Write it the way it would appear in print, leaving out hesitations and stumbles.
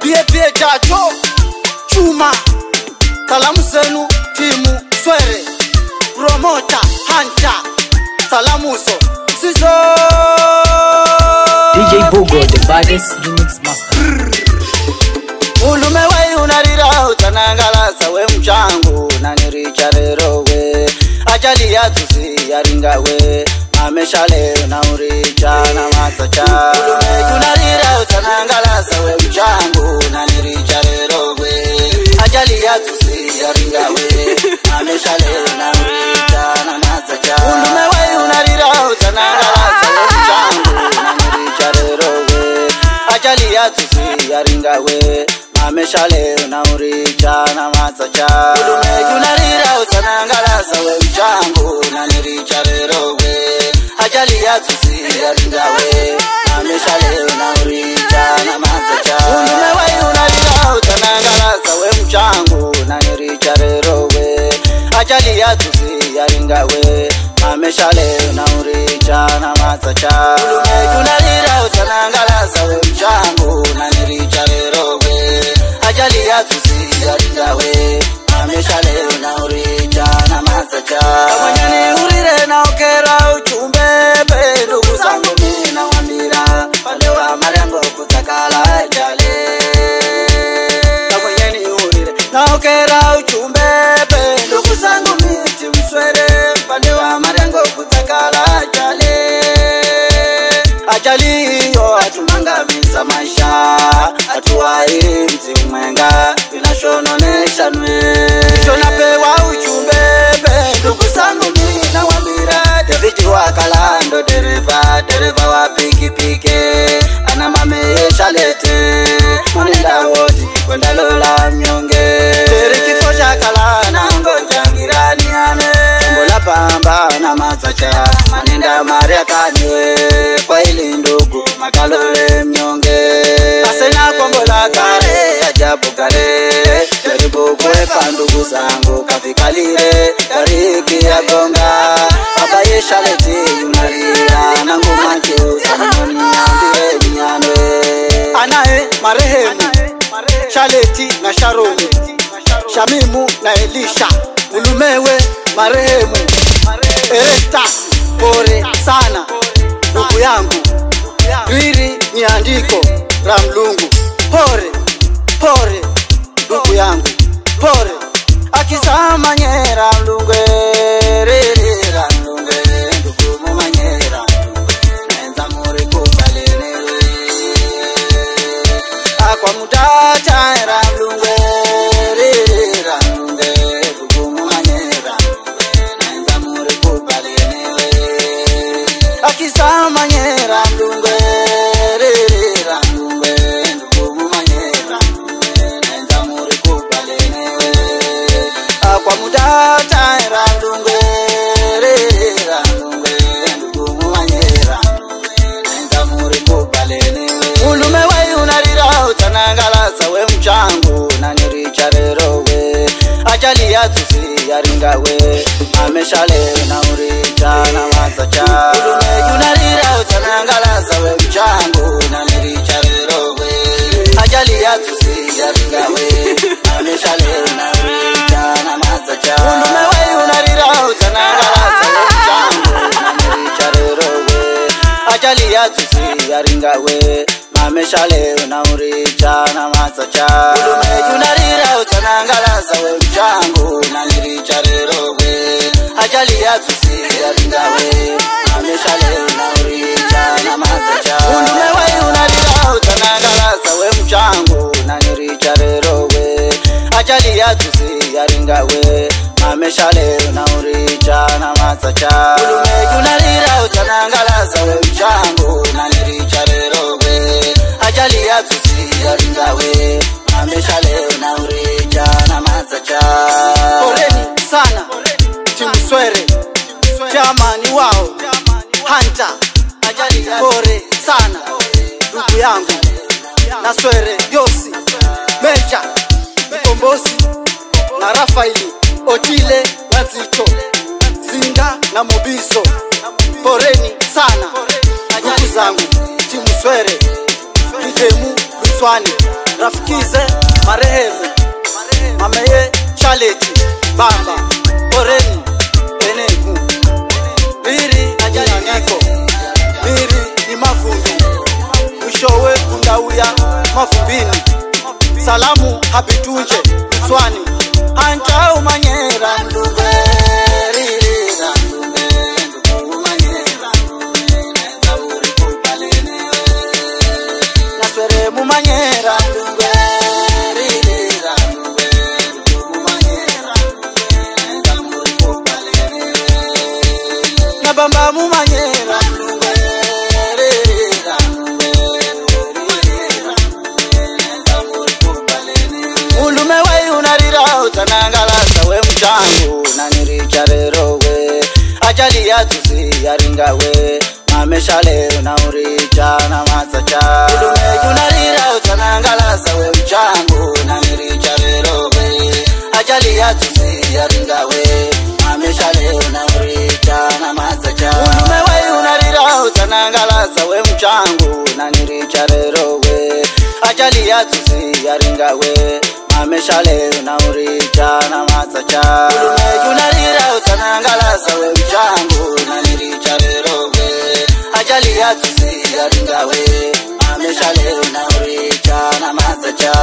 Pie Jato Chuma salamu zenu timu Swere Promoter Hunter salamuso Sizo DJ Bogo the baddest remix master. Ulume wai unarira utanangalasa we mchangu na niricha rero we ajali ya tusi ya ringa we amesha leo na uricha na masacha. Ulume unarira utanangalasa we mchangu na niricha rero we ajali ya tusi ya ringa we amesha leo na uricha na masacha. Ulume wai unarira utanangalasa we mchangu na niricha rero we ajali ya tusi ya ringa we amesha leo na uricha na masacha. Ulume unarira utanangalasa we mchangu na niricha rero we ajali ya tusi ya ringa we amesha leo na uricha na masacha. Ulume wai unarira utanangalasa we mchangu na niricha rero we ajali ya tusi ya ringa we amesha leo na uricha na masacha. Ulume unarira utanangalasa we mchangu na niricha rero we ajali ya tusi ya ringa we amesha leo na uricha na masacha. Kamanyani urire na okera uchumbe pe ndugu zangu mimi na wamira pande wa malengo kutakala ajali. Kamanyani urire na okera uchumbe pe ndugu zangu mimi timswere pande wa malengo kutakala ajali. Ajali yo atumangamiza maisha atuwairi mzimwenga vinashononesha nwe shonapewa uchumbe pe ndugu zangu mimi na wamira David wakalando dereva wa pikipiki ana mamesha lete mwanenda wodi kwenda lola mnyonge kifo cha kala na ngonja ngirani ane mbola pamba na masacha manenda maria kanywe kwa ili ndugu makalole mnyonge asena kwa mbola kare ajabu kare jaribu kwepa ndugu zangu kafikalire kariki ya gonga baba yesha leti unaria na ngoma kiuza mnoni ambire mnyane anae marehemu Shaleti na Sharoni Shamimu na Elisha Ulumewe marehemu Erestas pore sana ndugu yangu Riri ni andiko Ramlungu pore ndugu yangu pore akisama nyera Ramlungu Riri Ramlungu ndugu mumanyera nenza muri kubalene akwa mudata Ramlungu Riri Ramlungu ndugu mumanyera nenza muri kubalene akisama nyera Ramlungu Riri Ramlungu ndugu mumanyera nenza muri kubalene akwa mudata Ramlungu Riri Ramlungu ndugu mumanyera nenza muri kubalene. Ulume wai unarira utanangalasa we mchangu na niricha rero we ajali ya tusi ya ringa we amesha leo na uricha na masacha. Ulume unarira utanangalasa we mchangu na niricha rero we ajali ya tusi ya ringa we amesha leo na uricha na masacha. Ulume wai unarira utanangalasa we mchangu na niricha rero we ajali ya tusi ya ringa we amesha leo na uricha na masacha. Ulume unarira utanangalasa we mchangu na niricha rero we ajali ya tusi ya ringa we amesha leo na uricha na masacha. Ulume wai unarira utanangalasa we mchangu na niricha rero we ajali ya tusi ya ringa we amesha leo na uricha na masacha. Ulume unarira utanangalasa we mchangu na niricha rero we ajali ya tusi ya ringa we amesha leo na uricha na masacha. Poreni sana timu Swere jamani wao Hunter pore sana ndugu yangu na Swere Yosi Meja Mkombozi na Rafaeli Otile na Zito Zinga na Mobiso. Poreni sana ndugu zangu timu Swere Kijemu Mswani rafikize marehemu mameye Charlotte Bamba Oreni Enegu Biri Anyanyiko Biri ni Mavumbi Mwishowe Undauya Mavumbini Salamu Habitunje Mswani Hanta umanyera Mdungwe Naswere mumanyera Mdungwe Bamba mumanyera Ulume we unarira utanangalaza we mchangu naniricha rero we ajali yatusi yaringa we mamesha leo na uricha na masacha Ulume unarira utanangalaza we mchangu naniricha rero we ajali yatusi yaringa we mamesha leo na uricha na masacha Ulume we unarira utanangalaza we mchangu naniricha rero we ajali yatusi yaringa we mamesha leo na uricha na masacha Ulume unarira utanangalaza we mchangu naniricha rero we ajali yatusi yaringa we mamesha leo na uricha na masacha